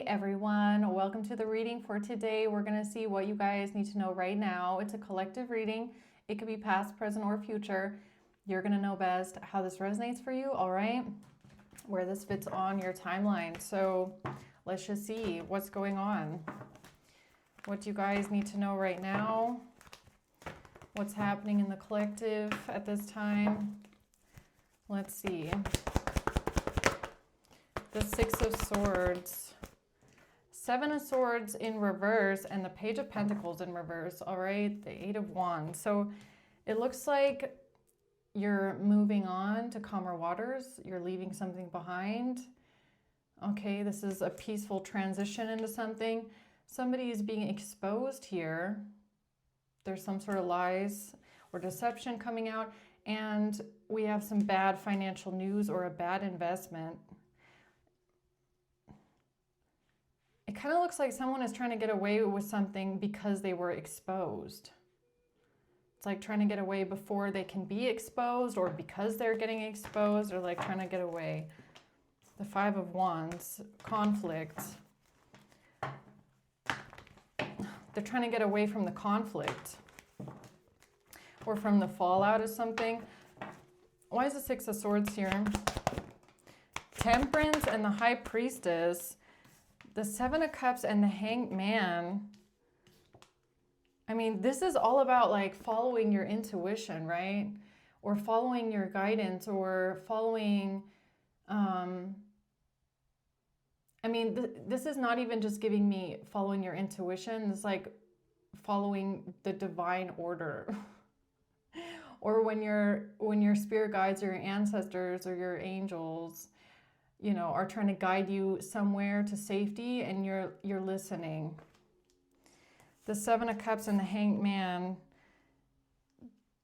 Hey everyone, welcome to the reading for today. We're going to see what you guys need to know right now. It's a collective reading. It could be past, present, or future. You're going to know best how this resonates for you, all right? Where this fits on your timeline. So let's just see what's going on. What do you guys need to know right now? What's happening in the collective at this time? Let's see. The Six of Swords, Seven of Swords in reverse, and the Page of Pentacles in reverse, all right? The Eight of Wands. So it looks like you're moving on to calmer waters. You're leaving something behind. Okay, this is a peaceful transition into something. Somebody is being exposed here. There's some sort of lies or deception coming out, and we have some bad financial news or a bad investment. It kind of looks like someone is trying to get away with something because they were exposed. It's like trying to get away before they can be exposed, or because they're getting exposed, or like trying to get away. The Five of Wands, conflict. They're trying to get away from the conflict or from the fallout of something. Why is the Six of Swords here? Temperance and the High Priestess. The Seven of Cups and the Hanged Man. I mean, this is all about like following your intuition, right? Or following your guidance, or following, this is not even just giving me following your intuition. It's like following the divine order. Or when your spirit guides or your ancestors or your angels, you know, are trying to guide you somewhere to safety, and you're listening. The Seven of Cups and the Hanged Man,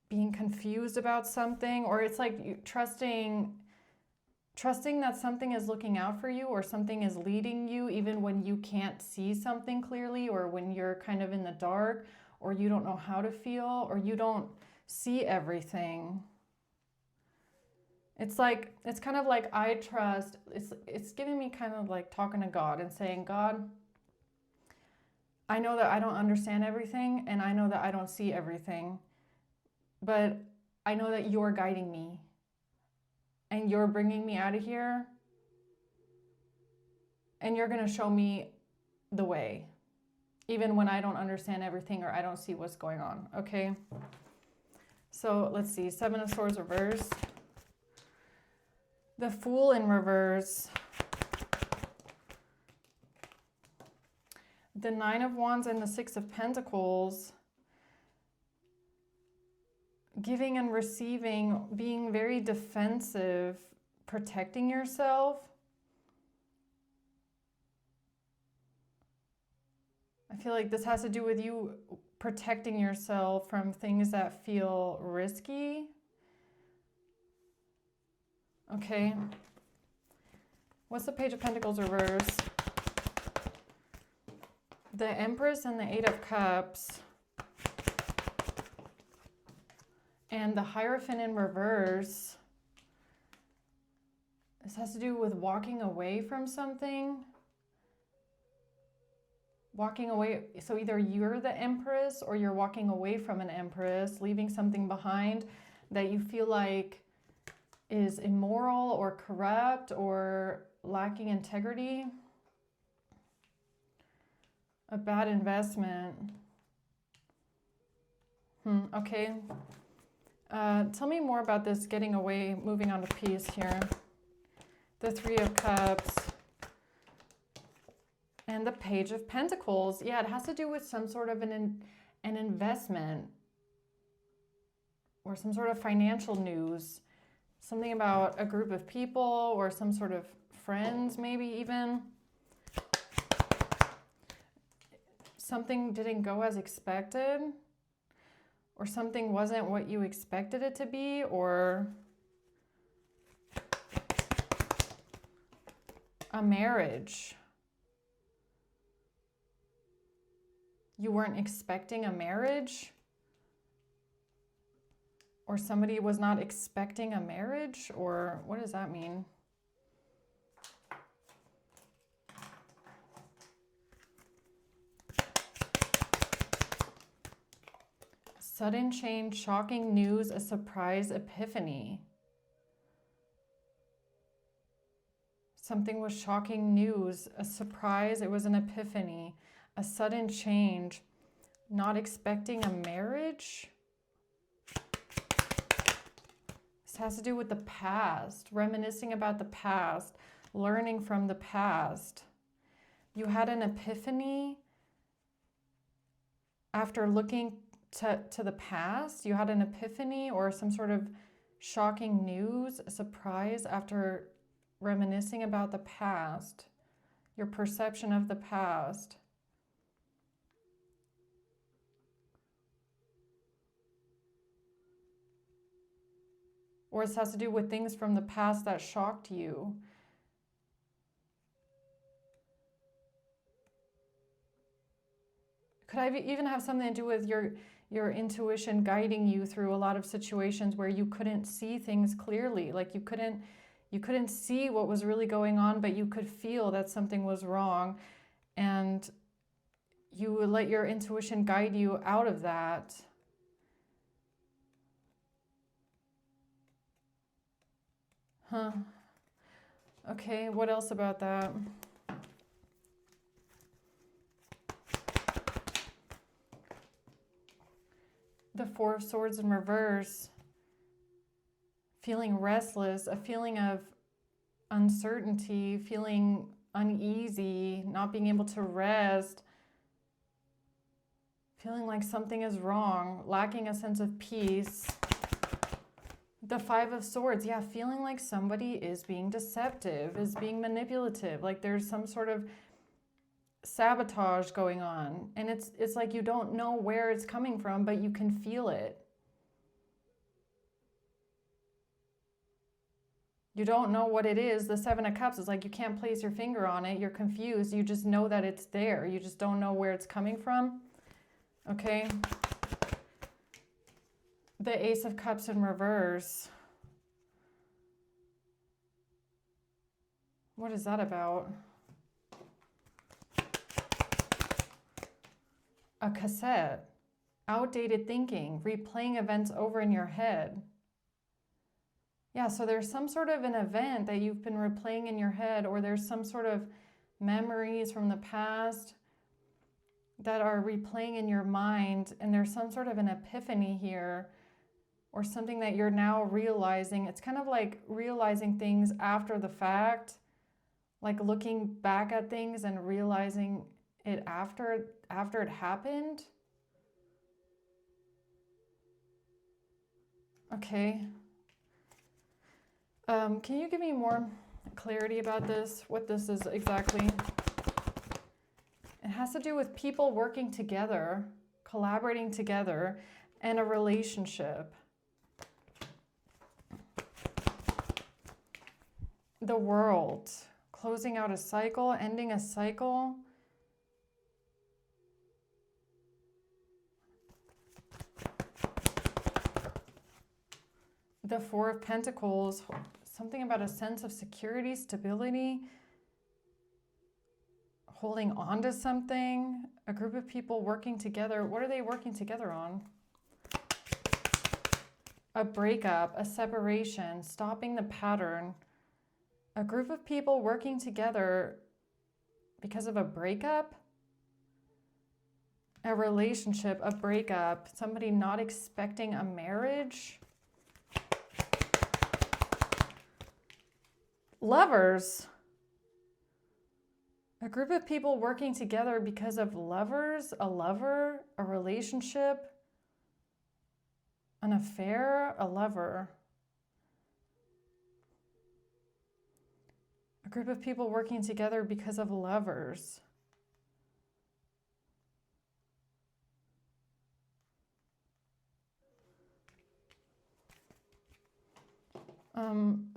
being confused about something, or it's like you trusting that something is looking out for you, or something is leading you even when you can't see something clearly, or when you're kind of in the dark, or you don't know how to feel, or you don't see everything. It's like, it's kind of like I trust, it's giving me kind of like talking to God and saying, God, I know that I don't understand everything, and I know that I don't see everything, but I know that you're guiding me and you're bringing me out of here, and you're going to show me the way, even when I don't understand everything or I don't see what's going on. Okay. So let's see. Seven of Swords reverse. The Fool in reverse. The Nine of Wands and the Six of Pentacles. Giving and receiving, being very defensive, protecting yourself. I feel like this has to do with you protecting yourself from things that feel risky. Okay. What's the Page of Pentacles reverse? The Empress and the Eight of Cups. And the Hierophant in reverse. This has to do with walking away from something. Walking away. So either you're the Empress, or you're walking away from an Empress, leaving something behind that you feel like is immoral or corrupt or lacking integrity. A bad investment. Okay. Tell me more about this getting away, moving on to peace here. The Three of Cups. And the Page of Pentacles. Yeah, it has to do with some sort of an investment, or some sort of financial news. Something about a group of people, or some sort of friends, maybe even. Something didn't go as expected, or something wasn't what you expected it to be, or a marriage. You weren't expecting a marriage, or somebody was not expecting a marriage, or what does that mean? Sudden change, shocking news, a surprise epiphany. Something was shocking news, a surprise, it was an epiphany, a sudden change, not expecting a marriage. This has to do with the past, reminiscing about the past, learning from the past. You had an epiphany after looking to the past. You had an epiphany or some sort of shocking news, a surprise after reminiscing about the past, your perception of the past. Or this has to do with things from the past that shocked you. Could I even have something to do with your intuition guiding you through a lot of situations where you couldn't see things clearly? Like you couldn't see what was really going on, but you could feel that something was wrong, and you would let your intuition guide you out of that. Huh. Okay, what else about that? The Four of Swords in reverse. Feeling restless, a feeling of uncertainty, feeling uneasy, not being able to rest, feeling like something is wrong, lacking a sense of peace. The Five of Swords, yeah, feeling like somebody is being deceptive, is being manipulative, like there's some sort of sabotage going on. And it's like you don't know where it's coming from, but you can feel it. You don't know what it is. The Seven of Cups is like you can't place your finger on it. You're confused. You just know that it's there. You just don't know where it's coming from. Okay. The Ace of Cups in reverse. What is that about? A cassette. Outdated thinking. Replaying events over in your head. Yeah, so there's some sort of an event that you've been replaying in your head, or there's some sort of memories from the past that are replaying in your mind, and there's some sort of an epiphany here, or something that you're now realizing. It's kind of like realizing things after the fact, like looking back at things and realizing it after it happened. Okay. Can you give me more clarity about this, what this is exactly? It has to do with people working together, collaborating together, and a relationship. The World, closing out a cycle, ending a cycle. The Four of Pentacles, something about a sense of security, stability, holding on to something, a group of people working together. What are they working together on? A breakup, a separation, stopping the pattern. A group of people working together because of a breakup, a relationship, a breakup, somebody not expecting a marriage. Lovers. A group of people working together because of lovers, a lover, a relationship, an affair, a lover. A group of people working together because of lovers.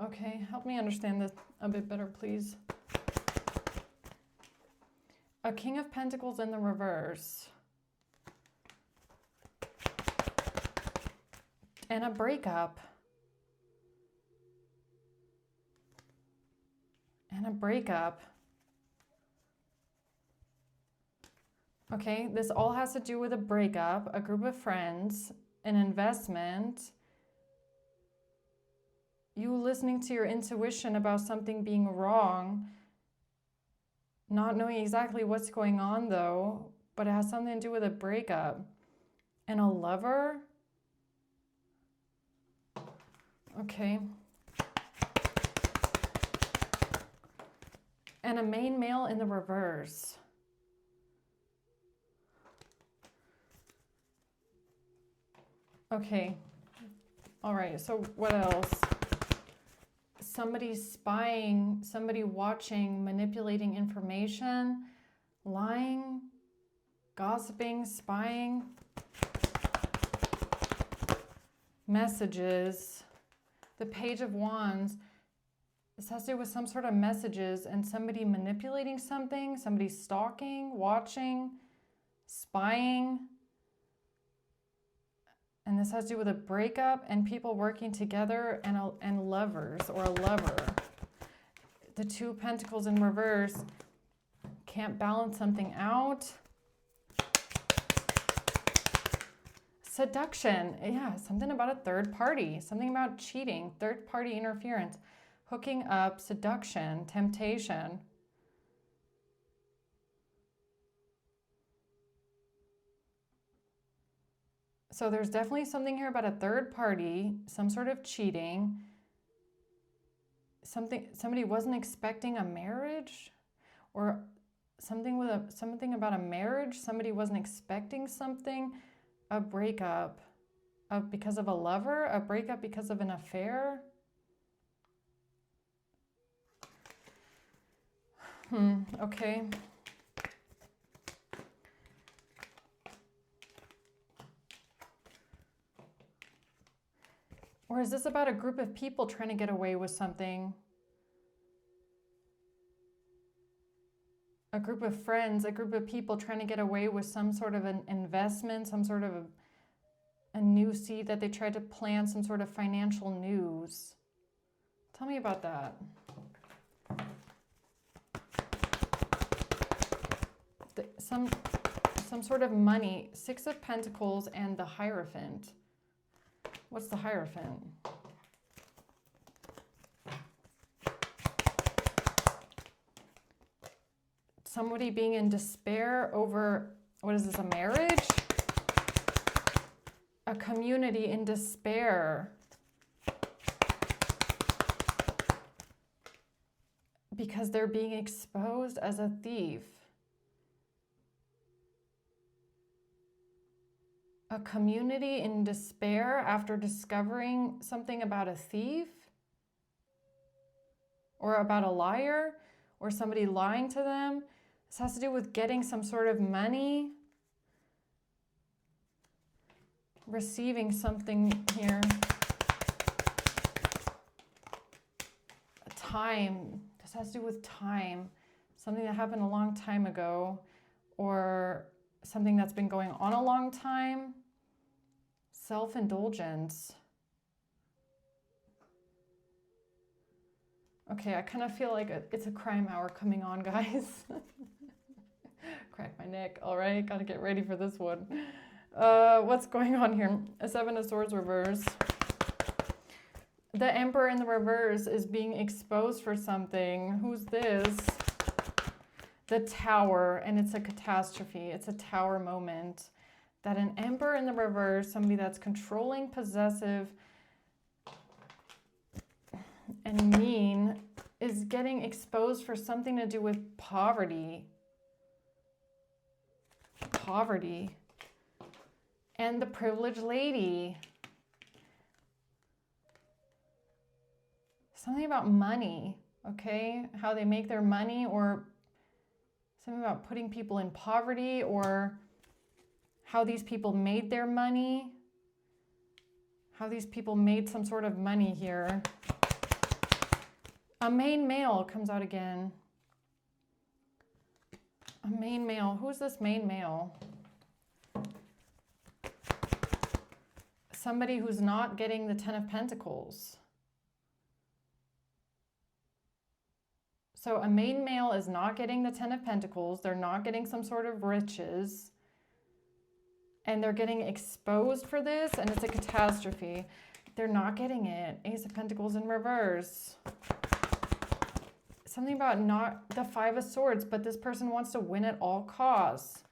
Okay, help me understand this a bit better, please. A King of Pentacles in the reverse. And a breakup. And a breakup. Okay, this all has to do with a breakup, a group of friends, an investment, you listening to your intuition about something being wrong, not knowing exactly what's going on though, but it has something to do with a breakup. And a lover? Okay. And a main male in the reverse. Okay. All right, so what else? Somebody spying, somebody watching, manipulating information, lying, gossiping, spying, messages, the Page of Wands. This has to do with some sort of messages and somebody manipulating something, somebody stalking, watching, spying. And this has to do with a breakup and people working together and lovers or a lover. The Two of Pentacles in reverse, can't balance something out. Seduction, yeah, something about a third party, something about cheating, third party interference, hooking up, seduction, temptation. So there's definitely something here about a third party, some sort of cheating, somebody wasn't expecting a marriage, or something about a marriage, somebody wasn't expecting something, a breakup because of a lover, a breakup because of an affair. Okay. Or is this about a group of people trying to get away with something? A group of friends, a group of people trying to get away with some sort of an investment, some sort of a new seed that they tried to plant, some sort of financial news. Tell me about that. Some sort of money. Six of Pentacles and the Hierophant. What's the Hierophant? Somebody being in despair over, what is this, a marriage? A community in despair. Because they're being exposed as a thief. A community in despair after discovering something about a thief or about a liar or somebody lying to them. This has to do with getting some sort of money, receiving something here. Time. This has to do with time. Something that happened a long time ago or something that's been going on a long time. Self-indulgence. Okay, I kind of feel like it's a crime hour coming on, guys. Crack my neck. All right, got to get ready for this one. What's going on here? A Seven of Swords reverse. The Emperor in the reverse is being exposed for something. Who's this? The Tower, and it's a catastrophe. It's a tower moment. That an Emperor in the reverse, somebody that's controlling, possessive, and mean, is getting exposed for something to do with poverty. Poverty. And the Privileged Lady. Something about money, okay? How they make their money, or something about putting people in poverty, or how these people made their money. How these people made some sort of money here. A main male comes out again. A main male. Who's this main male? Somebody who's not getting the Ten of Pentacles. So a main male is not getting the Ten of Pentacles. They're not getting some sort of riches. and they're getting exposed for this, and it's a catastrophe. They're not getting it. Ace of Pentacles in reverse. Something about not the Five of Swords, but this person wants to win at all costs.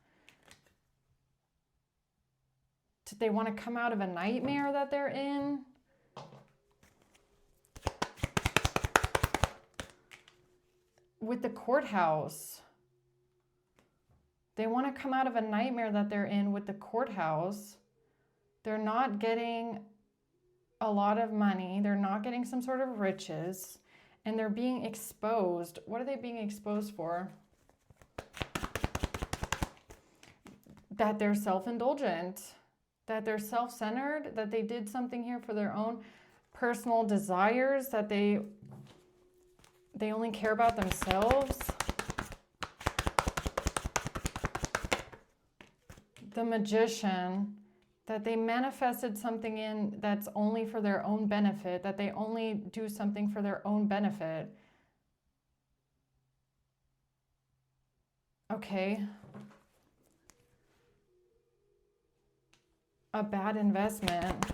They want to come out of a nightmare that they're in. With the courthouse. They want to come out of a nightmare that they're in with the courthouse. They're not getting a lot of money. They're not getting some sort of riches. And they're being exposed. What are they being exposed for? That they're self-indulgent. That they're self-centered. That they did something here for their own personal desires. That they only care about themselves. The Magician, that they manifested something in that's only for their own benefit, that they only do something for their own benefit. Okay. A bad investment.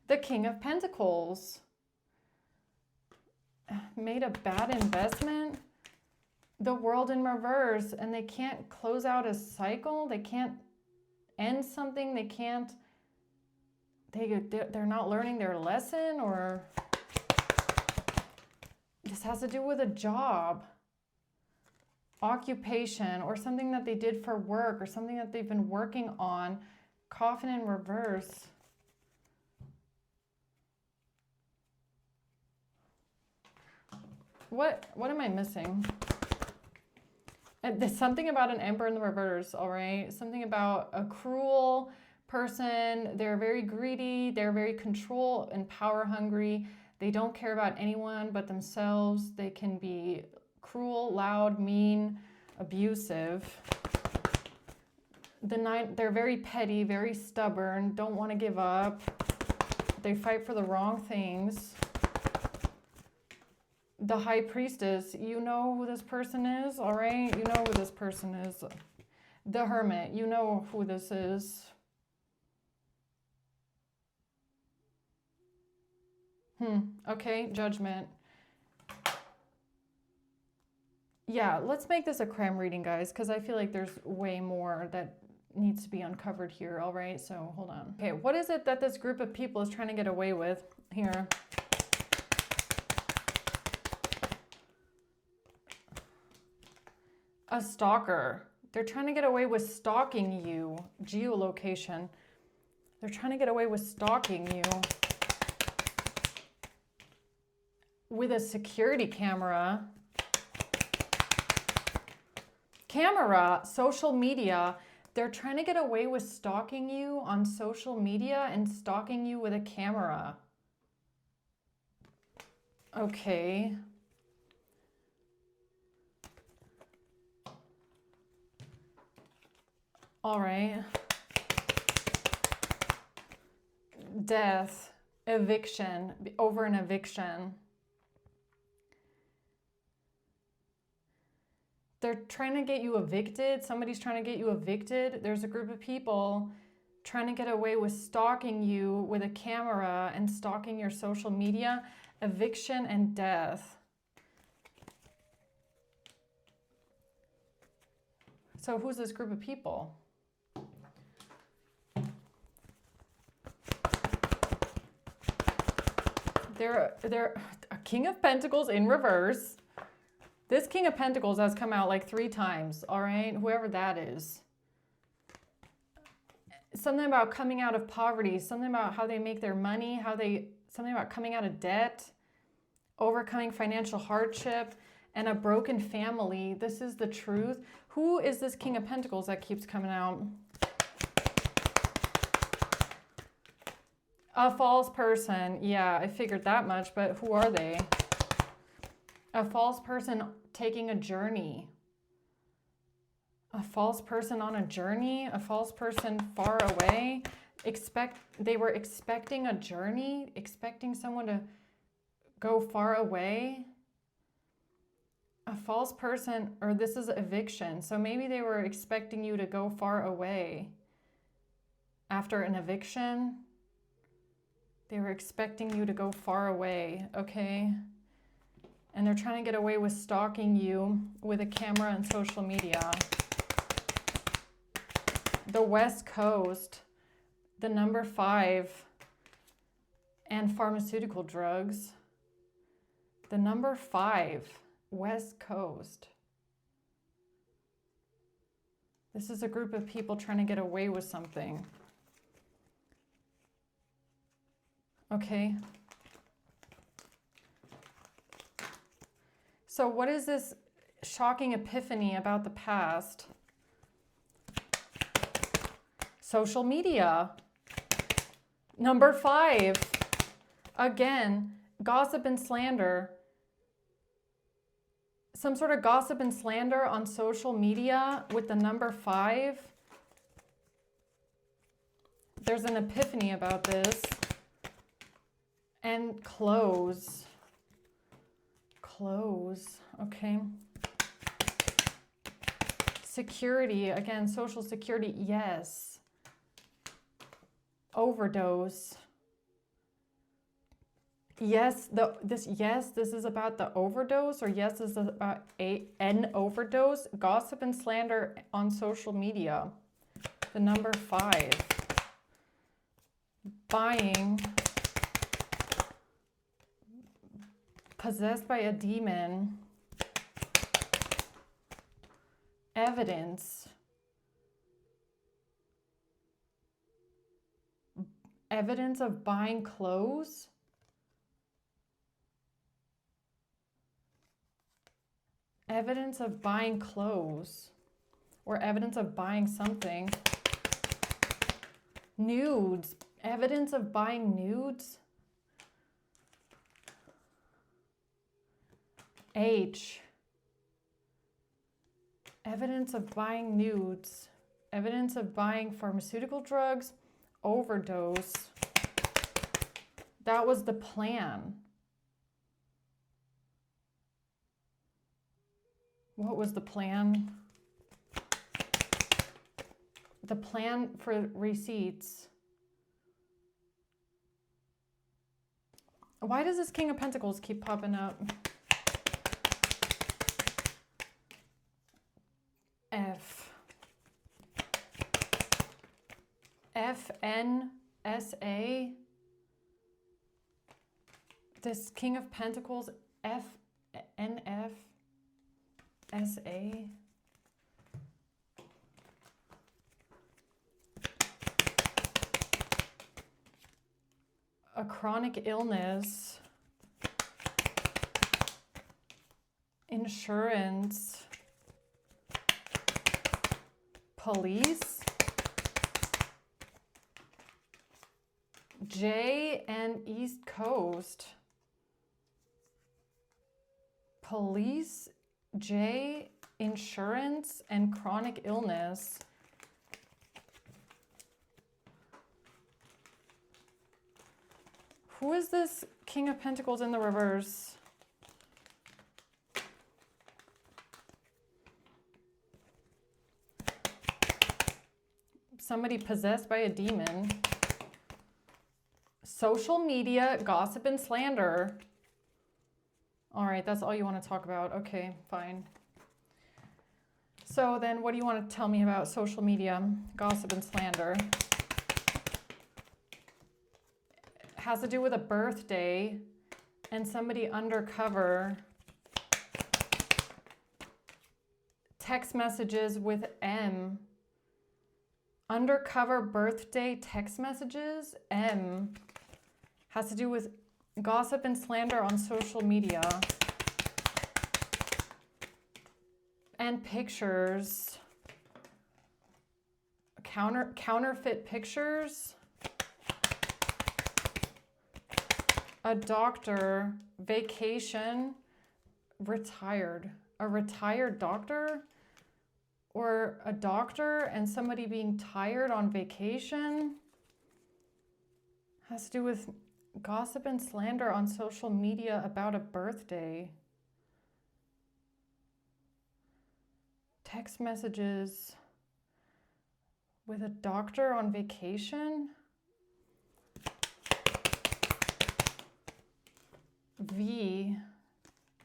The King of Pentacles. Made a bad investment. The World in reverse, and they can't close out a cycle. They can't end something. They can't, they're not learning their lesson, or this has to do with a job, occupation, or something that they did for work, or something that they've been working on. Coffin in reverse. What am I missing? There's something about an Emperor in the reverse, all right? Something about a cruel person. They're very greedy. They're very control and power hungry. They don't care about anyone but themselves. They can be cruel, loud, mean, abusive. They're very petty, very stubborn, don't want to give up. They fight for the wrong things. The High Priestess, you know who this person is, all right? You know who this person is. The Hermit, you know who this is. Okay, Judgment. Yeah, let's make this a creme reading, guys, because I feel like there's way more that needs to be uncovered here, all right? So hold on. Okay, what is it that this group of people is trying to get away with here? A stalker. They're trying to get away with stalking you. Geolocation. They're trying to get away with stalking you. With a security camera. Social media. They're trying to get away with stalking you on social media and stalking you with a camera. Okay. All right. Death, eviction, over an eviction. They're trying to get you evicted. Somebody's trying to get you evicted. There's a group of people trying to get away with stalking you with a camera and stalking your social media. Eviction and death. So who's this group of people? They're a King of Pentacles in reverse. This King of Pentacles has come out like 3 times, all right? Whoever that is. Something about coming out of poverty, something about how they make their money, something about coming out of debt, overcoming financial hardship, and a broken family. This is the truth. Who is this King of Pentacles that keeps coming out? A false person. Yeah, I figured that much, but who are they? A false person taking a journey. A false person on a journey. A false person far away. They were expecting a journey, expecting someone to go far away. A false person, or this is eviction. So maybe they were expecting you to go far away. after an eviction. They were expecting you to go far away, okay? And they're trying to get away with stalking you with a camera and social media. The West Coast, the number 5, and pharmaceutical drugs. The number 5, West Coast. This is a group of people trying to get away with something. Okay. So what is this shocking epiphany about the past? Social media. Number 5. Again, gossip and slander. Some sort of gossip and slander on social media with the number 5. There's an epiphany about this. And clothes. Clothes, okay. Security, again, social security, yes. Overdose. Yes, this is about the overdose, or yes, this is about an overdose. Gossip and slander on social media. The number 5. Buying. Possessed by a demon. Evidence. Evidence of buying clothes. Evidence of buying clothes. Or evidence of buying something. Nudes. Evidence of buying nudes. H. Evidence of buying nudes. Evidence of buying pharmaceutical drugs. Overdose. That was the plan. What was the plan? The plan for receipts. Why does this King of Pentacles keep popping up? FNSA. This King of Pentacles, FNFSA. A chronic illness. Insurance. Police. J and East Coast. Police, J, insurance, and chronic illness. Who is this King of Pentacles in the reverse? Somebody possessed by a demon. Social media, gossip, and slander. All right, that's all you want to talk about. Okay, fine. So then what do you want to tell me about social media, gossip, and slander? It has to do with a birthday and somebody undercover. Text messages with M. Undercover birthday text messages, M. Has to do with gossip and slander on social media. And pictures. Counterfeit pictures. A doctor, vacation, retired. A retired doctor? Or a doctor and somebody being tired on vacation? Has to do with gossip and slander on social media about a birthday. Text messages with a doctor on vacation.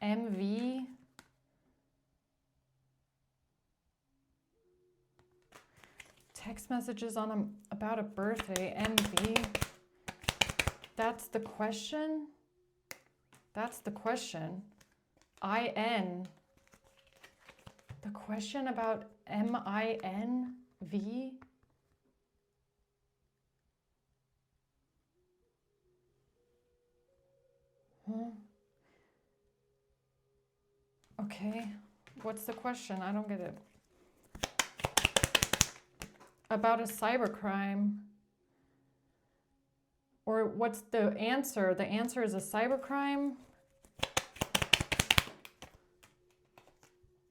MV. Text messages on about a birthday, MV. That's the question. That's the question. IN. The question about MINV. Okay, what's the question? I don't get it. About a cybercrime. Or what's the answer? The answer is a cybercrime.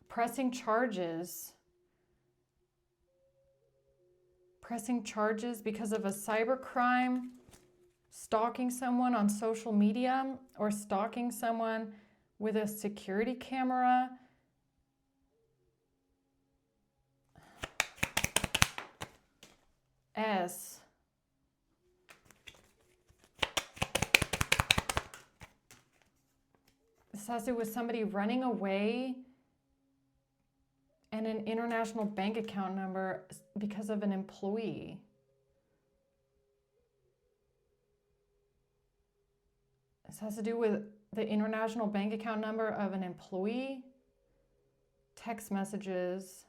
Pressing charges. Pressing charges because of a cybercrime. Stalking someone on social media, or stalking someone with a security camera. S. This has to do with somebody running away, and an international bank account number because of an employee. This has to do with the international bank account number of an employee. Text messages.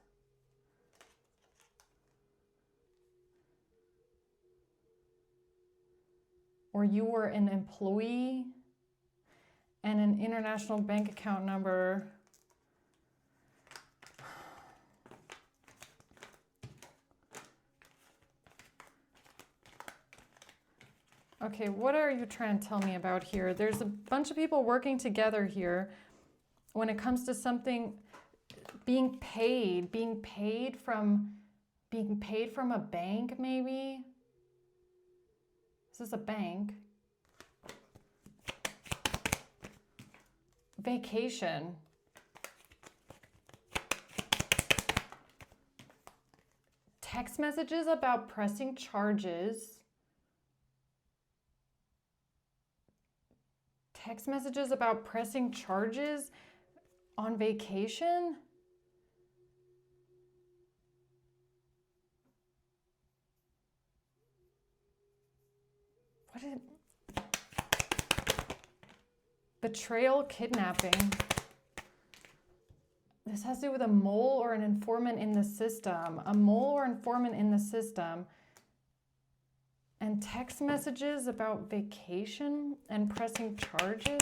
Or you were an employee and an international bank account number. Okay, what are you trying to tell me about here? There's a bunch of people working together here when it comes to something being paid from a bank, maybe. This is a bank. Vacation. Text messages about pressing charges. Text messages about pressing charges on vacation. What is betrayal, kidnapping? This has to do with a mole or an informant in the system. A mole or informant in the system. And text messages about vacation and pressing charges.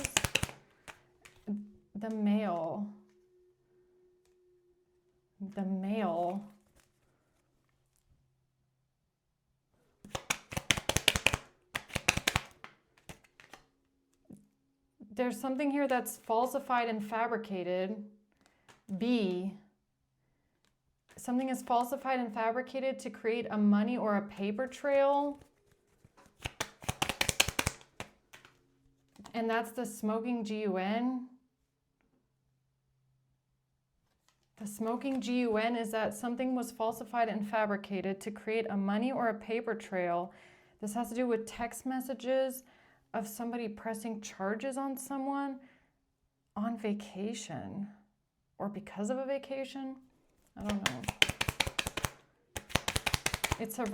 The mail. The mail. There's something here that's falsified and fabricated. B. Something is falsified and fabricated to create a money or a paper trail. And that's the smoking GUN. The smoking GUN is that something was falsified and fabricated to create a money or a paper trail. This has to do with text messages of somebody pressing charges on someone on vacation or because of a vacation. I don't know. It's a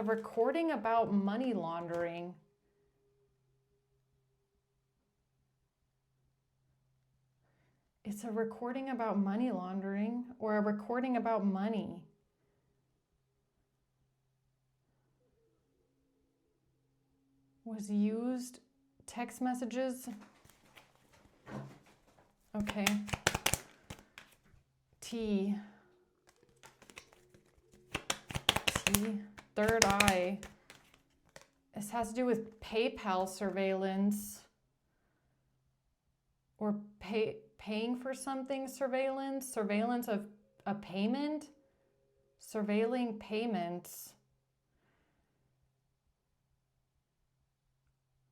recording about money laundering. It's a recording about money laundering or a recording about money. Was used, text messages. Okay. T, third eye. This has to do with PayPal surveillance or paying for something, surveillance of a payment, surveilling payments.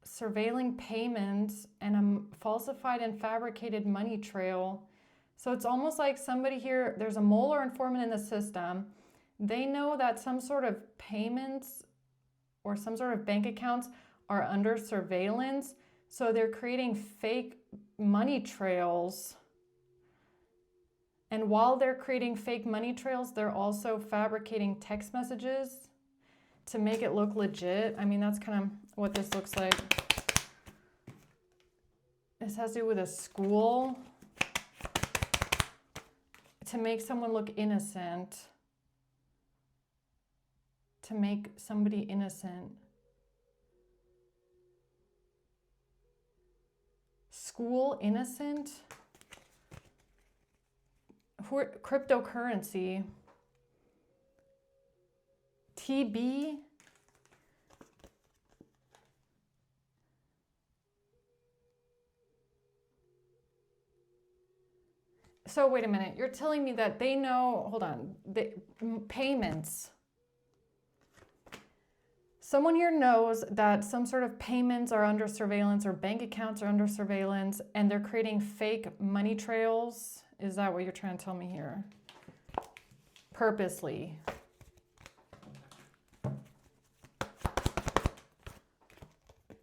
Surveilling payments and a falsified and fabricated money trail. So it's almost like somebody here, there's a mole or informant in the system, They know that some sort of payments or some sort of bank accounts are under surveillance. So they're creating fake money trails. And while they're creating fake money trails, they're also fabricating text messages to make it look legit. I mean, that's kind of what this looks like. This has to do with a school to make someone look innocent. To make somebody innocent. School innocent. Cryptocurrency. TB. So wait a minute, you're telling me that they know, hold on, the payments. Someone here knows that some sort of payments are under surveillance or bank accounts are under surveillance and they're creating fake money trails. Is that what you're trying to tell me here? Purposely.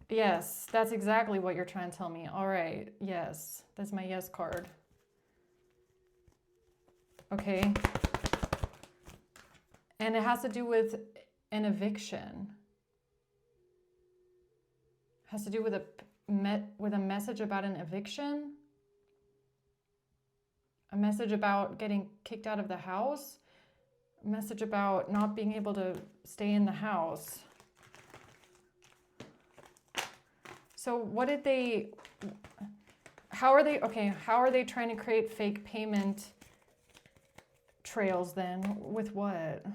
Yes, that's exactly what you're trying to tell me. All right, yes, that's my yes card. Okay. And it has to do with an eviction. Has to do with a message about an eviction. A message about getting kicked out of the house. A message about not being able to stay in the house. So what did they, how are they trying to create fake payment trails then? With what?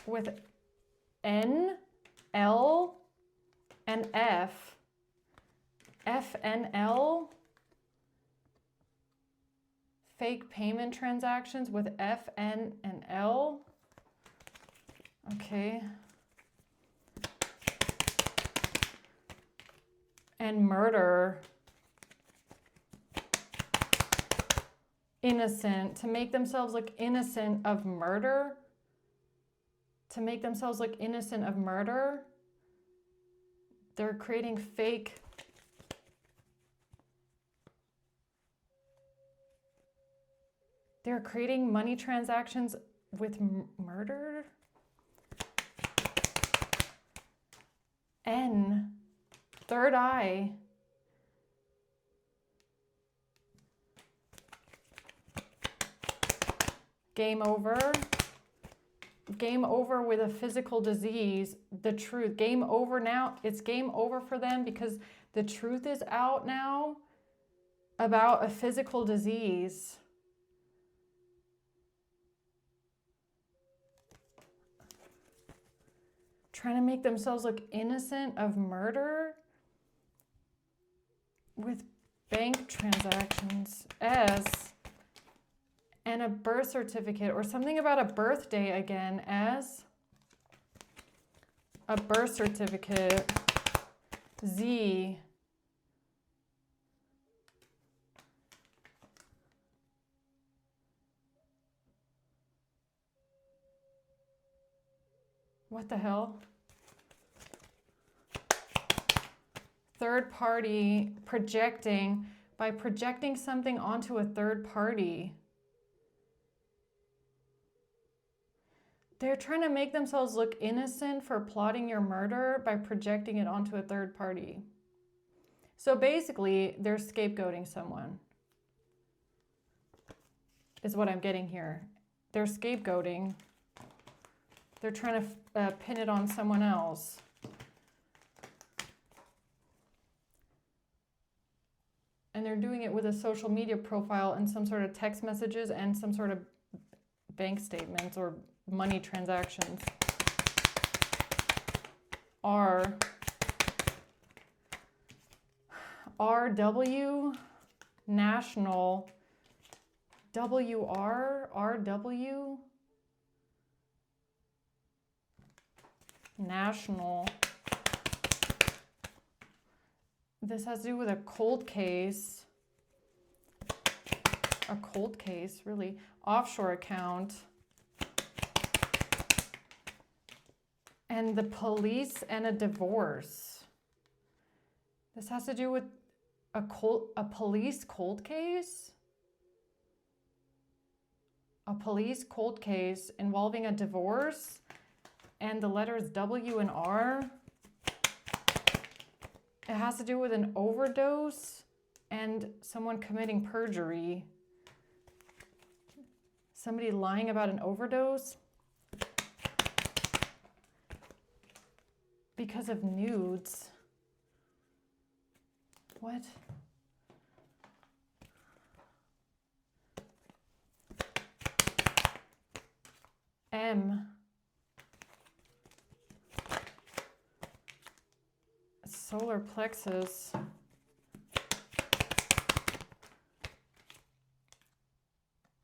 With N, L, and F. F and L. Fake payment transactions with F, N, and L. Okay. And murder. Innocent. To make themselves look innocent of murder. To make themselves look innocent of murder. They're creating fake. They're creating money transactions with murder. N. Third eye. Game over. Game over with a physical disease. The truth. Game over now. It's game over for them because the truth is out now about a physical disease. Trying to make themselves look innocent of murder with bank transactions. S. And a birth certificate or something about a birthday again. S. A birth certificate. Z. What the hell? Third party projecting, by projecting something onto a third party. They're trying to make themselves look innocent for plotting your murder by projecting it onto a third party. So basically, they're scapegoating someone, is what I'm getting here. They're scapegoating. They're trying to pin it on someone else. And they're doing it with a social media profile and some sort of text messages and some sort of bank statements or money transactions. R. RW. National. WR. RW. National. This has to do with a cold case. a cold case, really. Offshore account. And the police and a divorce. This has to do with a police cold case? A police cold case involving a divorce, and the letters W and R. It has to do with an overdose and someone committing perjury. Somebody lying about an overdose because of nudes. What? M. Solar plexus.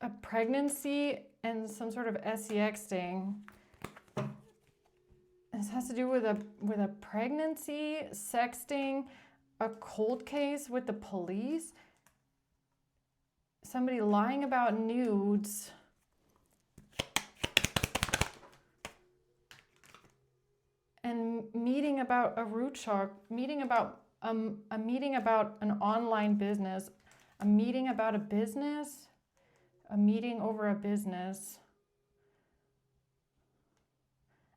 A pregnancy and some sort of sex thing. This has to do with a pregnancy, sexting, a cold case with the police, somebody lying about nudes, and meeting about a root chart, meeting about a meeting about an online business, a meeting about a business, a meeting over a business,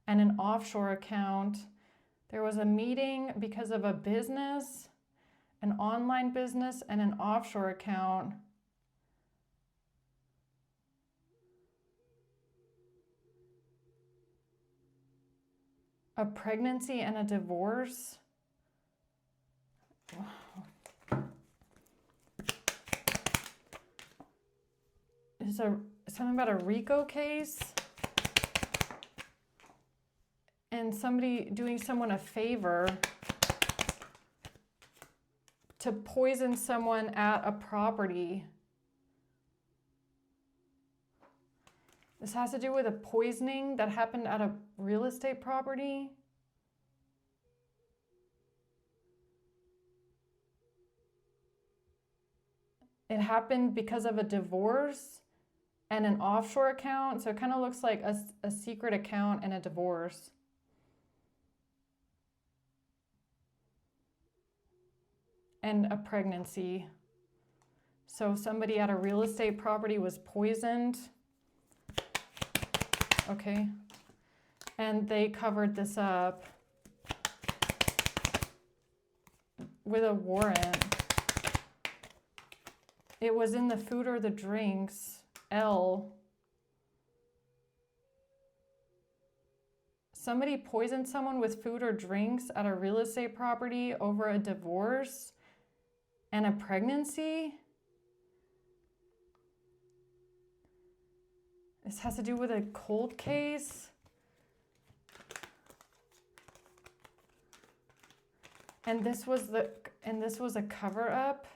and an offshore account. There was a meeting because of a business, an online business, and an offshore account. A pregnancy and a divorce. Is something about a RICO case? And somebody doing someone a favor to poison someone at a property. This has to do with a poisoning that happened at a real estate property. It happened because of a divorce and an offshore account. So it kind of looks like a secret account and a divorce. And a pregnancy. So somebody at a real estate property was poisoned. Okay. And they covered this up with a warrant. It was in the food or the drinks. L. Somebody poisoned someone with food or drinks at a real estate property over a divorce and a pregnancy. This has to do with a cold case. And this was a cover-up.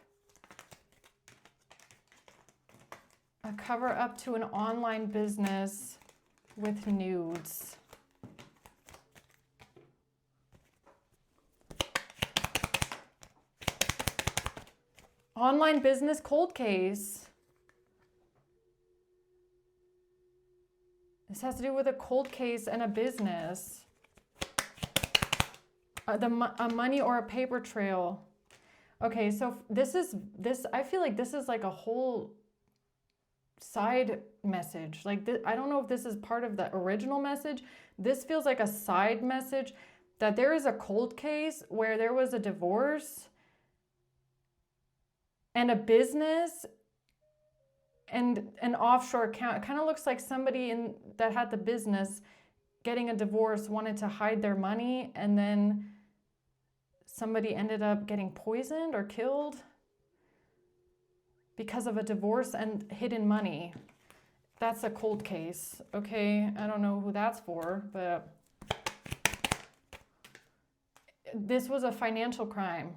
A cover-up to an online business with nudes. Online business cold case. This has to do with a cold case and a business. A money or a paper trail. Okay, so I feel like this is like a whole side message. Like I don't know if this is part of the original message. This feels like a side message that there is a cold case where there was a divorce and a business and an offshore account. It kind of looks like somebody that had the business getting a divorce wanted to hide their money, and then somebody ended up getting poisoned or killed because of a divorce and hidden money. That's a cold case. Okay, I don't know who that's for, but this was a financial crime.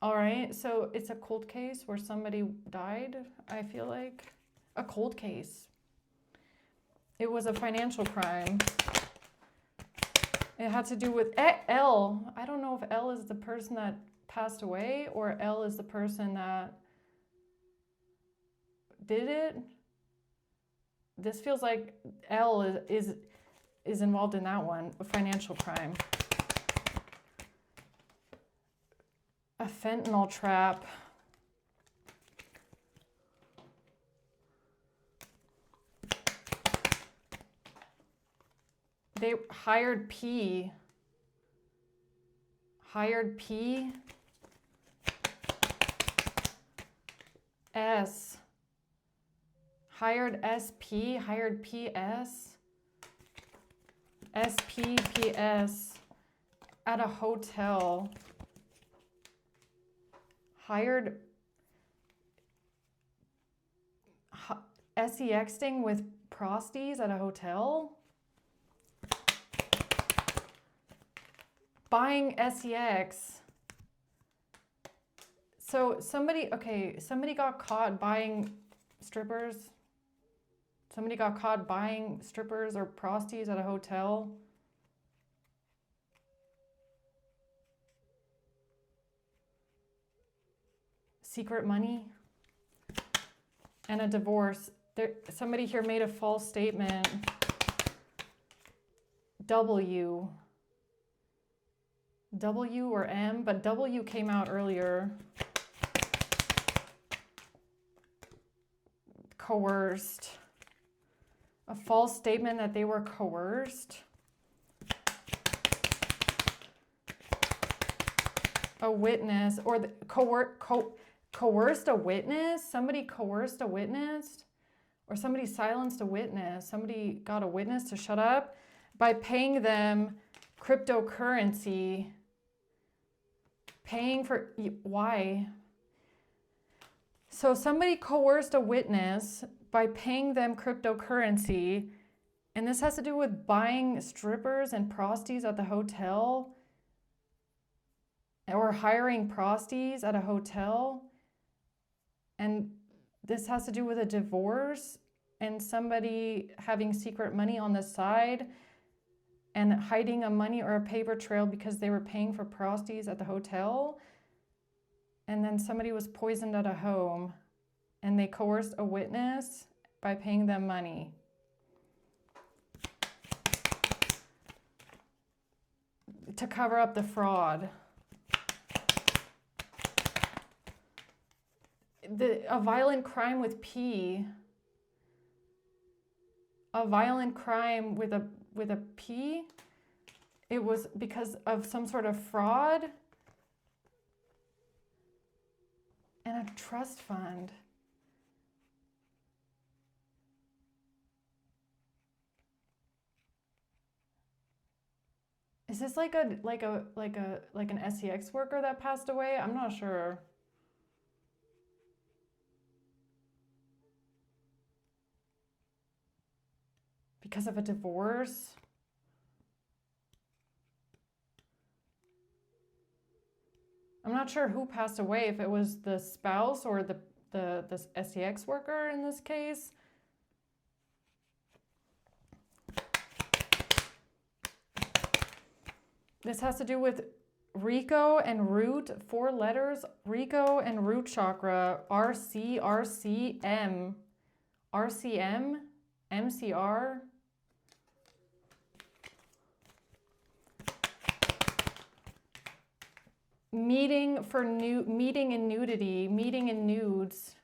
All right, so it's a cold case where somebody died, I feel like. A cold case. It was a financial crime. It had to do with L. I don't know if L is the person that passed away or L is the person that did it? This feels like L is involved in that one, a financial crime. A fentanyl trap. They hired P. Hired P. S. Hired SP. Hired PS. SPPS. At a hotel. Hired SEXting with prosties at a hotel. Buying SEX. So somebody got caught buying strippers. Somebody got caught buying strippers or prosties at a hotel. Secret money. And a divorce. Somebody here made a false statement. W or M, but W came out earlier. Coerced. A false statement that they were coerced. A witness, or coerced a witness. Somebody coerced a witness, or somebody silenced a witness. Somebody got a witness to shut up by paying them cryptocurrency. Paying for, why? So somebody coerced a witness by paying them cryptocurrency, and this has to do with buying strippers and prosties at the hotel, or hiring prosties at a hotel. And this has to do with a divorce and somebody having secret money on the side and hiding a money or a paper trail because they were paying for prosties at the hotel. And then somebody was poisoned at a home and they coerced a witness by paying them money. To cover up the fraud. A violent crime with P. A violent crime with a P. It was because of some sort of fraud and a trust fund. Is this like an SEX worker that passed away? I'm not sure. Because of a divorce. I'm not sure who passed away, if it was the spouse or the SEX worker in this case. This has to do with Rico and root, 4 letters, Rico and root chakra, RC, RCM, RCM, MCR. Meeting and nudity, meeting and nudes.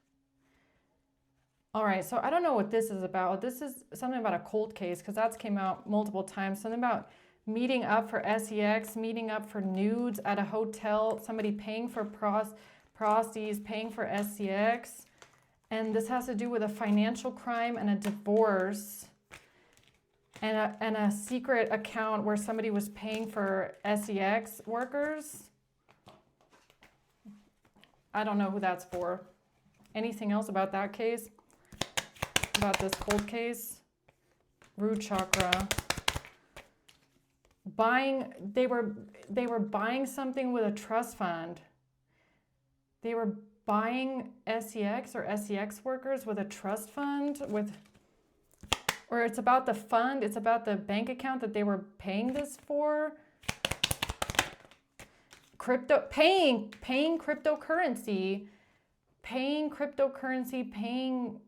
All right, so I don't know what this is about. This is something about a cold case because that's came out multiple times. Something about meeting up for SEX, meeting up for nudes at a hotel, somebody paying for prosties, paying for SEX. And this has to do with a financial crime and a divorce and a secret account where somebody was paying for SEX workers. I don't know who that's for. Anything else about that case? About this cold case? Root chakra. They were buying something with a trust fund. They were buying SEX or SEX workers with a trust fund or it's about the fund, it's about the bank account that they were paying this for. Paying cryptocurrency, paying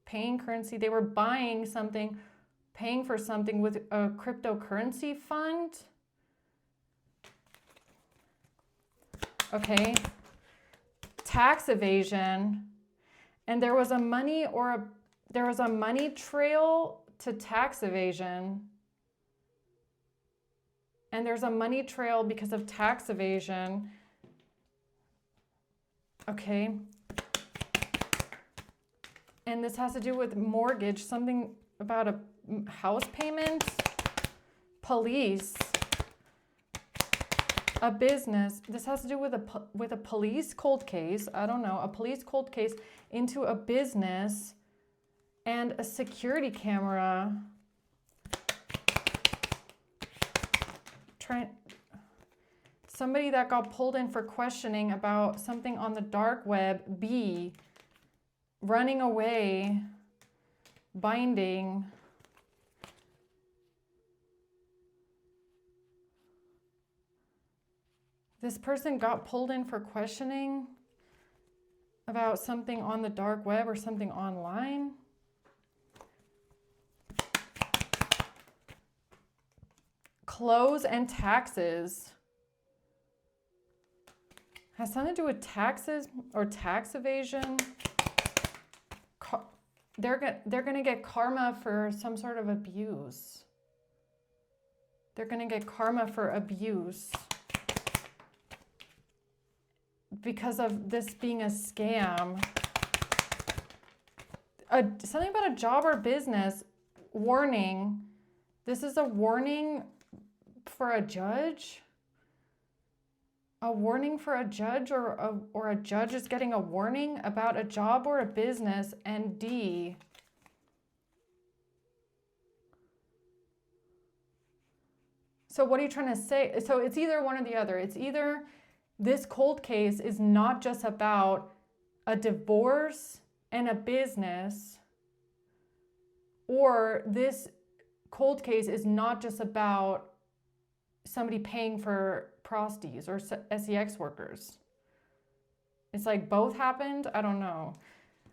paying currency. They were buying something, paying for something with a cryptocurrency fund. Okay. Tax evasion. And there was a money trail to tax evasion. And there's a money trail because of tax evasion. Okay. And this has to do with mortgage, something about a house payment, police, a business. This has to do with a police cold case. I don't know, a police cold case into a business and a security camera. Somebody that got pulled in for questioning about something on the dark web. B, running away, binding. This person got pulled in for questioning about something on the dark web or something online. Clothes and taxes. Has something to do with taxes or tax evasion. They're gonna get karma for some sort of abuse. They're gonna get karma for abuse because of this being a scam. Something about a job or business. Warning. This is a warning for a judge. A warning for a judge, or a judge is getting a warning about a job or a business. And D, so what are you trying to say? So it's either one or the other. It's either this cold case is not just about a divorce and a business, or this cold case is not just about somebody paying for prosties or sex workers. It's like both happened. I don't know.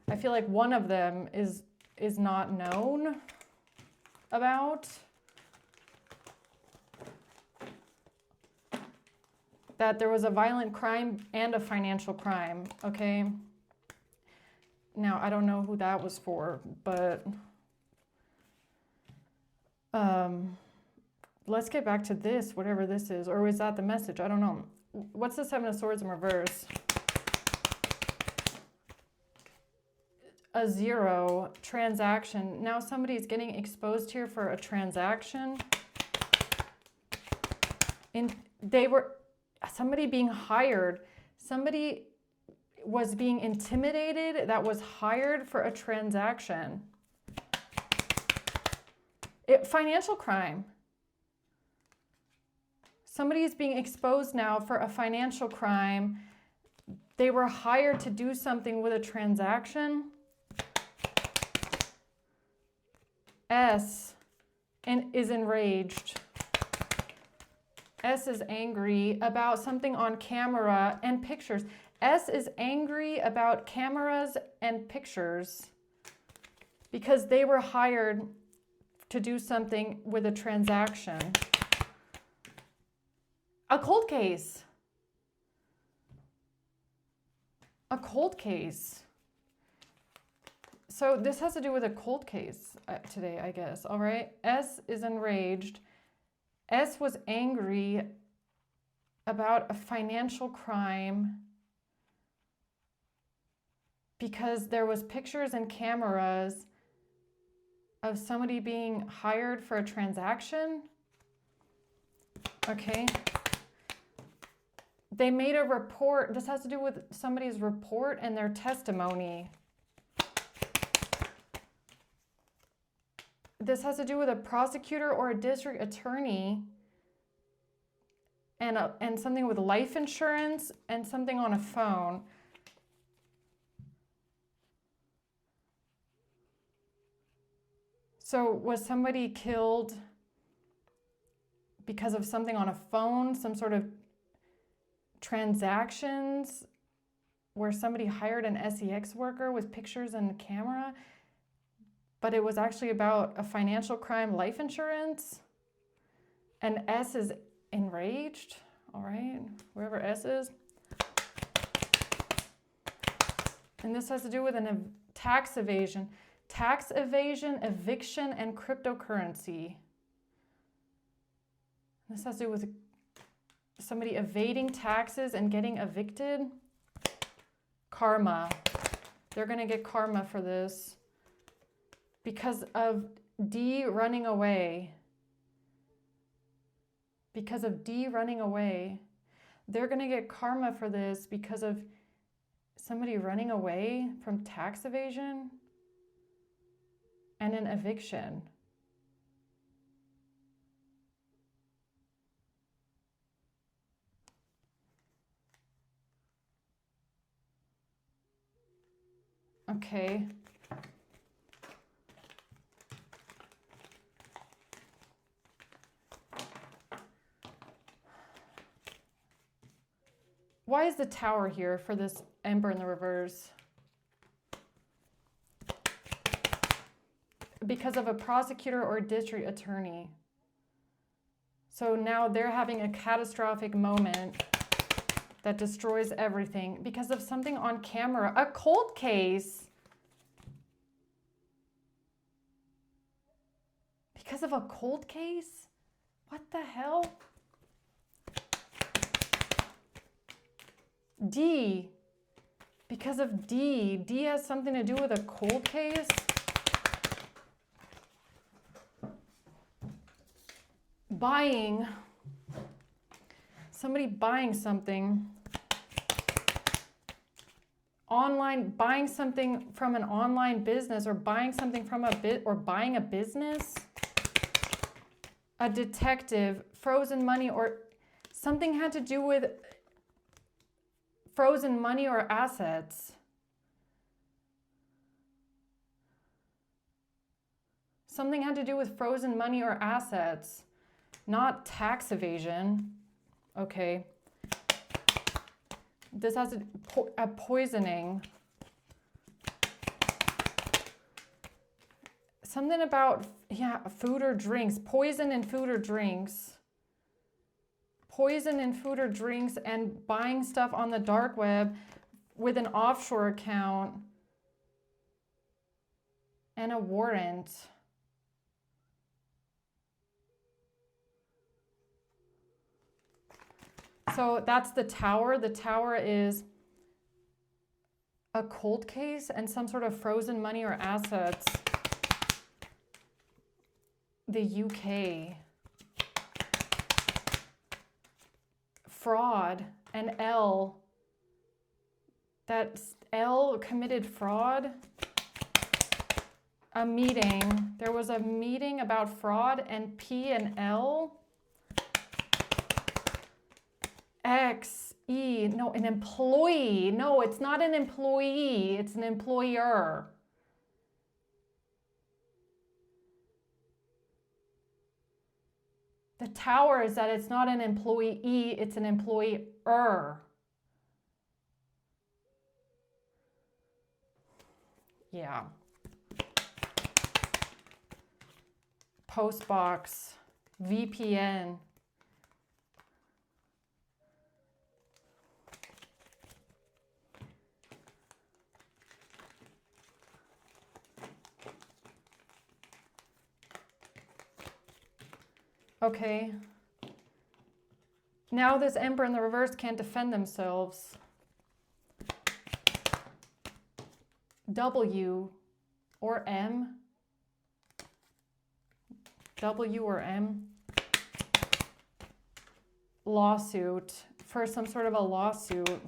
I feel like one of them is not known about. That there was a violent crime and a financial crime. Okay. Now I don't know who that was for, but let's get back to this, whatever this is. Or was that the message? I don't know. What's the Seven of Swords in reverse? A 0, transaction. Now somebody's getting exposed here for a transaction. Somebody being hired. Somebody was being intimidated that was hired for a transaction. Financial crime. Somebody is being exposed now for a financial crime. They were hired to do something with a transaction. S and is enraged. S is angry about something on camera and pictures. S is angry about cameras and pictures because they were hired to do something with a transaction. A cold case. A cold case. So this has to do with a cold case today, I guess. All right. S is enraged. S was angry about a financial crime because there was pictures and cameras of somebody being hired for a transaction. Okay. They made a report. This has to do with somebody's report and their testimony. This has to do with a prosecutor or a district attorney and something with life insurance and something on a phone. So was somebody killed because of something on a phone, some sort of transactions where somebody hired an sex worker with pictures and a camera? but it was actually about a financial crime, life insurance. And S is enraged. All right, wherever S is. And this has to do with tax evasion, eviction, and cryptocurrency. This has to do with somebody evading taxes and getting evicted. Karma. They're going to get karma for this because of D running away. Because of D running away. They're going to get karma for this because of somebody running away from tax evasion and an eviction. Okay. Why is the Tower here for this Emperor in the reverse? Because of a prosecutor or district attorney. So now they're having a catastrophic moment that destroys everything because of something on camera, a cold case. Because of a cold case? What the hell? D. Because of D. D has something to do with a cold case? Buying. Somebody buying something. Online, buying something from an online business, or buying something from or buying a business. A detective, frozen money, or something had to do with frozen money or assets. Something had to do with frozen money or assets, not tax evasion. Okay. This has a poisoning. Something about, food or drinks. Poison in food or drinks. Poison in food or drinks and buying stuff on the dark web with an offshore account and a warrant. So that's the Tower. The Tower is a cold case and some sort of frozen money or assets. The UK. Fraud. And L. That L committed fraud. A meeting. There was a meeting about fraud, and P and L. X, E, no, an employee. No, it's not an employee, it's an employer. The Tower is that it's not an employee, it's an employer. Yeah. Postbox, VPN. Okay. Now this Emperor in the reverse can't defend themselves. W or M. W or M. Lawsuit. For some sort of a lawsuit.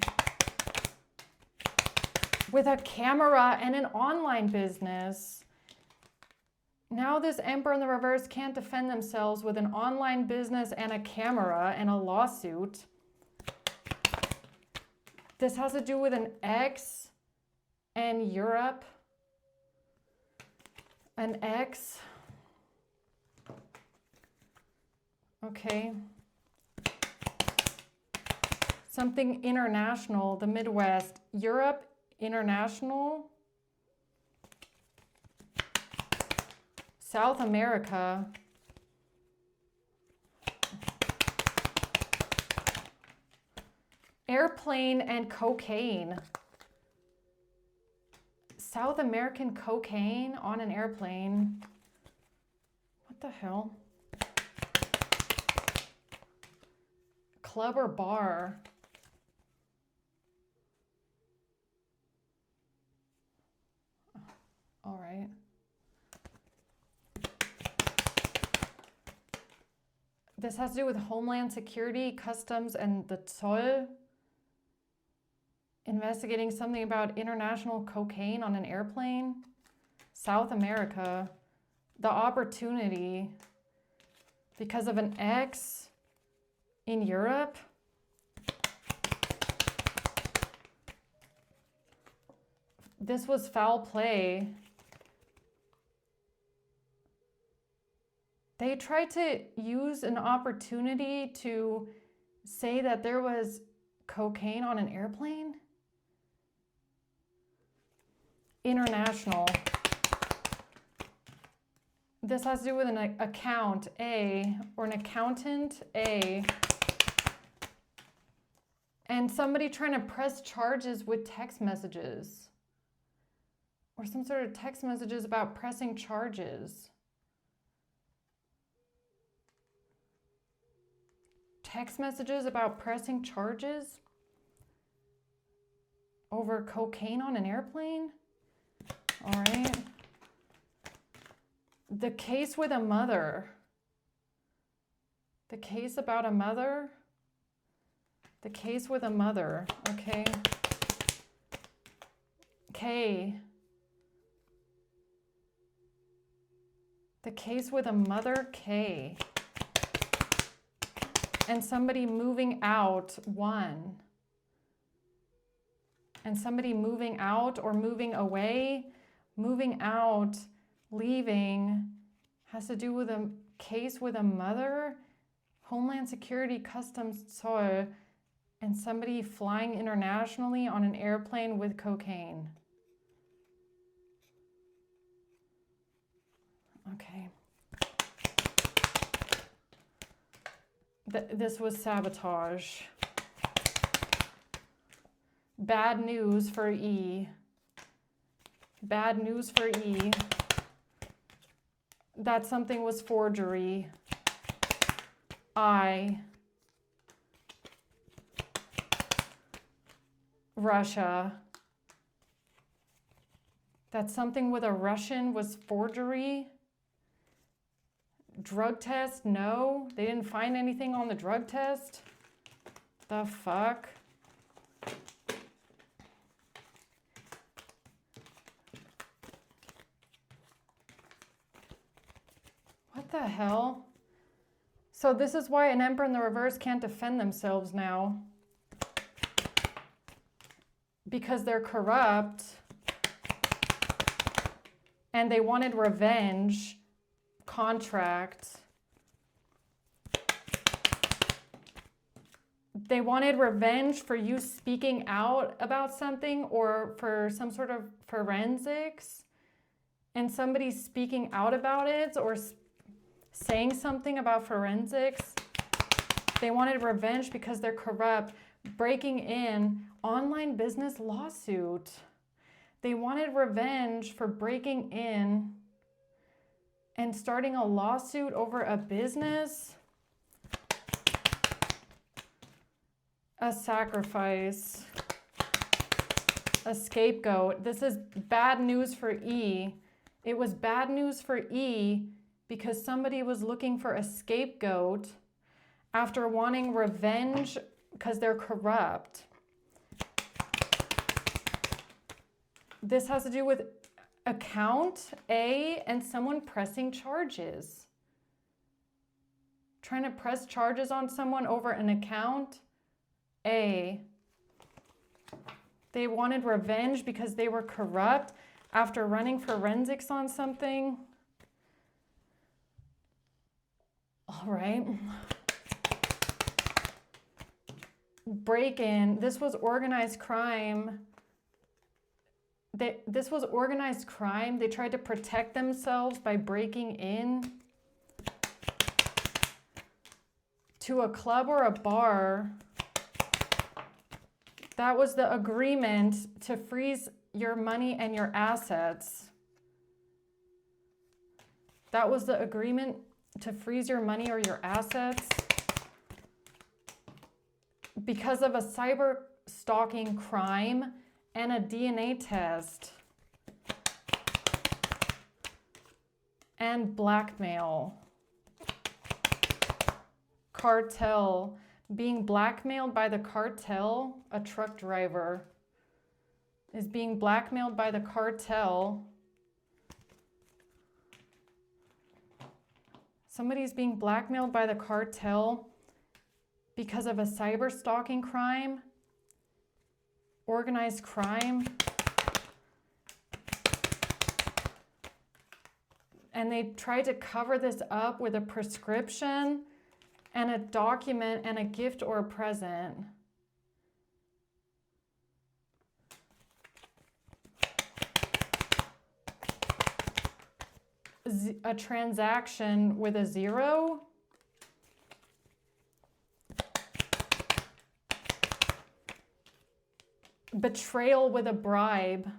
With a camera and an online business. Now this Emperor in the reverse can't defend themselves with an online business and a camera and a lawsuit. This has to do with an X and Europe. An X. Okay. Something international, the Midwest. Europe, international. South America. Airplane and cocaine. South American cocaine on an airplane. What the hell? Club or bar. All right. This has to do with Homeland Security, Customs, and the Zoll. Investigating something about international cocaine on an airplane. South America. The opportunity. Because of an ex in Europe. This was foul play. They tried to use an opportunity to say that there was cocaine on an airplane. International. This has to do with an account, A, or an accountant, A. And somebody trying to press charges with text messages. Or some sort of text messages about pressing charges. Text messages about pressing charges over cocaine on an airplane? All right. The case with a mother. The case about a mother. The case with a mother. Okay. K. The case with a mother, K. And somebody moving out, 1. And somebody moving out or moving away, moving out, leaving, has to do with a case with a mother, Homeland Security, Customs, Zoll, and somebody flying internationally on an airplane with cocaine. Okay. This was sabotage. Bad news for E. Bad news for E. That something was forgery. I. Russia. That something with a Russian was forgery. Drug test, no. They didn't find anything on the drug test. The fuck? What the hell? So this is why an Emperor in the reverse can't defend themselves now. Because they're corrupt. And they wanted revenge. Contract. They wanted revenge for you speaking out about something or for some sort of forensics, and somebody speaking out about it or saying something about forensics. They wanted revenge because they're corrupt, breaking in online business lawsuit. They wanted revenge for breaking in and starting a lawsuit over a business, a sacrifice, a scapegoat. This is bad news for E. It was bad news for E because somebody was looking for a scapegoat after wanting revenge because they're corrupt. This has to do with account, A, and someone pressing charges. Trying to press charges on someone over an account, A. They wanted revenge because they were corrupt after running forensics on something. All right. Break-in. This was organized crime. this was organized crime. They tried to protect themselves by breaking in to a club or a bar. That was the agreement to freeze your money and your assets. That was the agreement to freeze your money or your assets because of a cyber stalking crime and a DNA test and blackmail. Cartel. Being blackmailed by the cartel, a truck driver is being blackmailed by the cartel. Somebody's being blackmailed by the cartel because of a cyber stalking crime, organized crime. And they tried to cover this up with a prescription and a document and a gift or a present. A transaction with a zero. Betrayal with a bribe.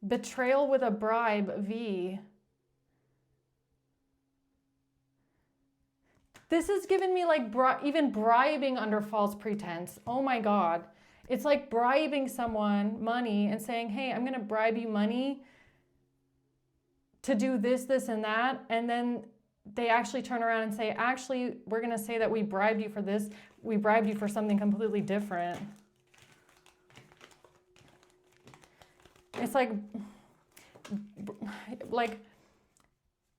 Betrayal with a bribe, V. This has given me like even bribing under false pretense. Oh my God. It's like bribing someone money and saying, hey, I'm going to bribe you money to do this, this, and that. And then they actually turn around and say, actually, we're going to say that we bribed you for this. We bribed you for something completely different. It's like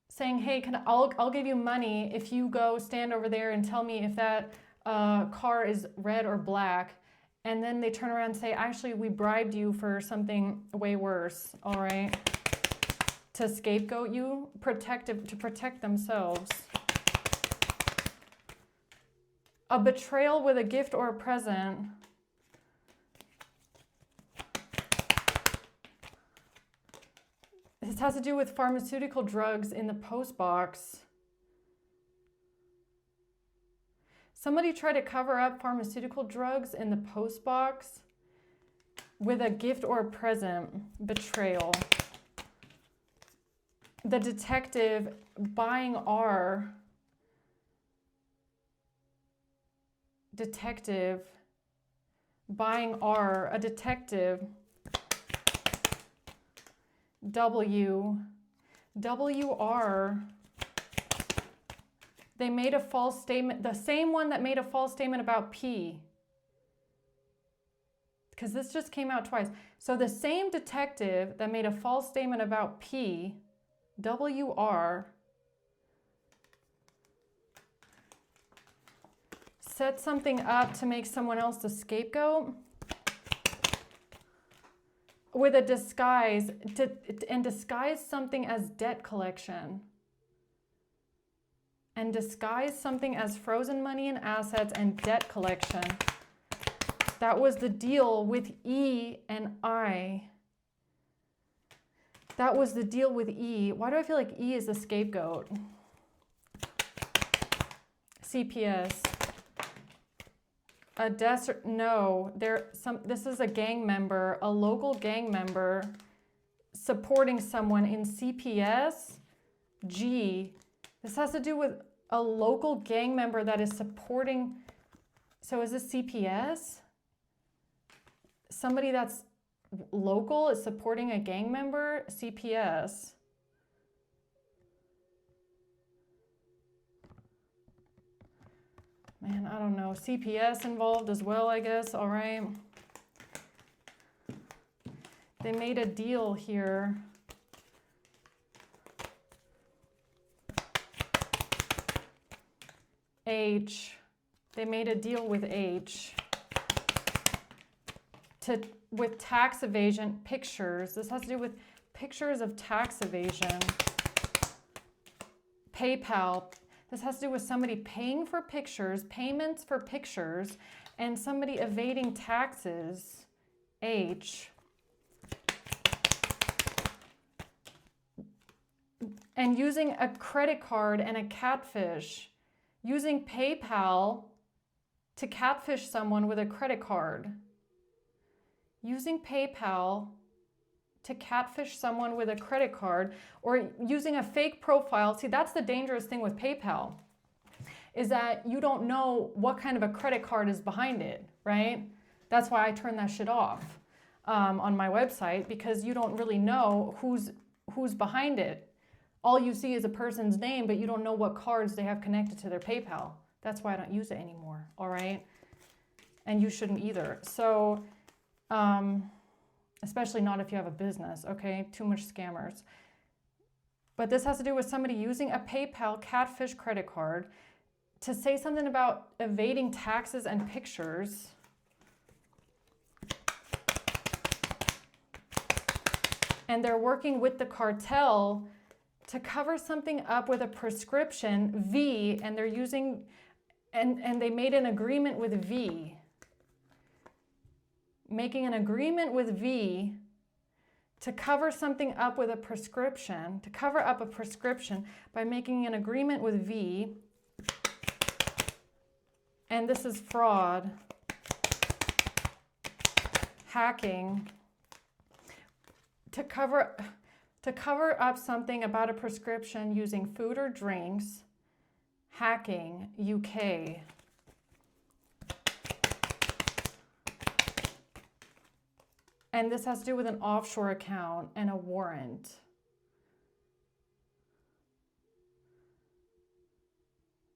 saying, hey, I'll give you money if you go stand over there and tell me if that car is red or black. And then they turn around and say, actually, we bribed you for something way worse, all right? To scapegoat you, to protect themselves. A betrayal with a gift or a present. This has to do with pharmaceutical drugs in the post box. Somebody tried to cover up pharmaceutical drugs in the post box with a gift or a present. Betrayal. The detective buying R. Detective buying R. A detective. W. WR. They made a false statement. The same one that made a false statement about P. Because this just came out twice. So the same detective that made a false statement about P, WR, set something up to make someone else the scapegoat with a disguise, and disguise something as debt collection. And disguise something as frozen money and assets and debt collection. That was the deal with E and I. That was the deal with E. Why do I feel like E is the scapegoat? CPS. This is a gang member, a local gang member supporting someone in CPS. G. This has to do with a local gang member that is supporting. So is this CPS? Somebody that's local is supporting a gang member? CPS. Man, I don't know. CPS involved as well, I guess. All right. They made a deal here. H. They made a deal with H. With tax evasion pictures. This has to do with pictures of tax evasion. PayPal. This has to do with somebody paying for pictures, payments for pictures, and somebody evading taxes H. And using a credit card and a catfish. Using PayPal to catfish someone with a credit card. Using PayPal to catfish someone with a credit card, or using a fake profile. See, that's the dangerous thing with PayPal, is that you don't know what kind of a credit card is behind it, right? That's why I turn that shit off on my website, because you don't really know who's behind it. All you see is a person's name, but you don't know what cards they have connected to their PayPal. That's why I don't use it anymore, all right? And you shouldn't either. So, especially not if you have a business, okay? Too much scammers. But this has to do with somebody using a PayPal catfish credit card to say something about evading taxes and pictures. And they're working with the cartel to cover something up with a prescription, V, and they're using, and they made an agreement with V. Making an agreement with V to cover something up with a prescription, to cover up a prescription by making an agreement with V. And this is fraud, hacking, to cover up something about a prescription using food or drinks, hacking, UK. And this has to do with an offshore account and a warrant.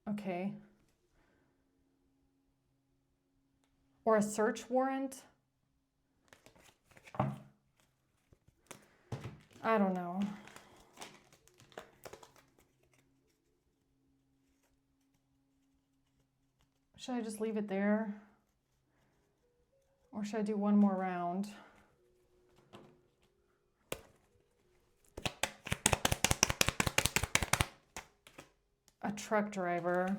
Okay. Or a search warrant. I don't know. Should I just leave it there? Or should I do one more round? A truck driver.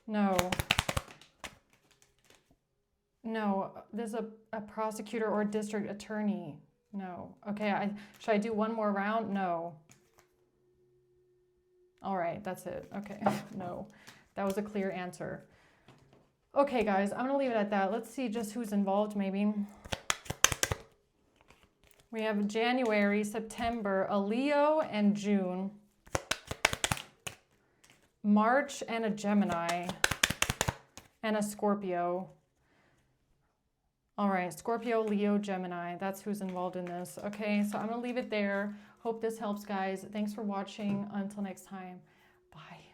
No. No, there's a prosecutor or a district attorney. No. Okay, should I do one more round? No. All right, that's it. Okay, no. That was a clear answer. Okay, guys, I'm going to leave it at that. Let's see just who's involved, maybe. We have January, September, a Leo, and June. March, and a Gemini. And a Scorpio. All right, Scorpio, Leo, Gemini. That's who's involved in this. Okay, so I'm going to leave it there. Hope this helps, guys. Thanks for watching. Until next time. Bye.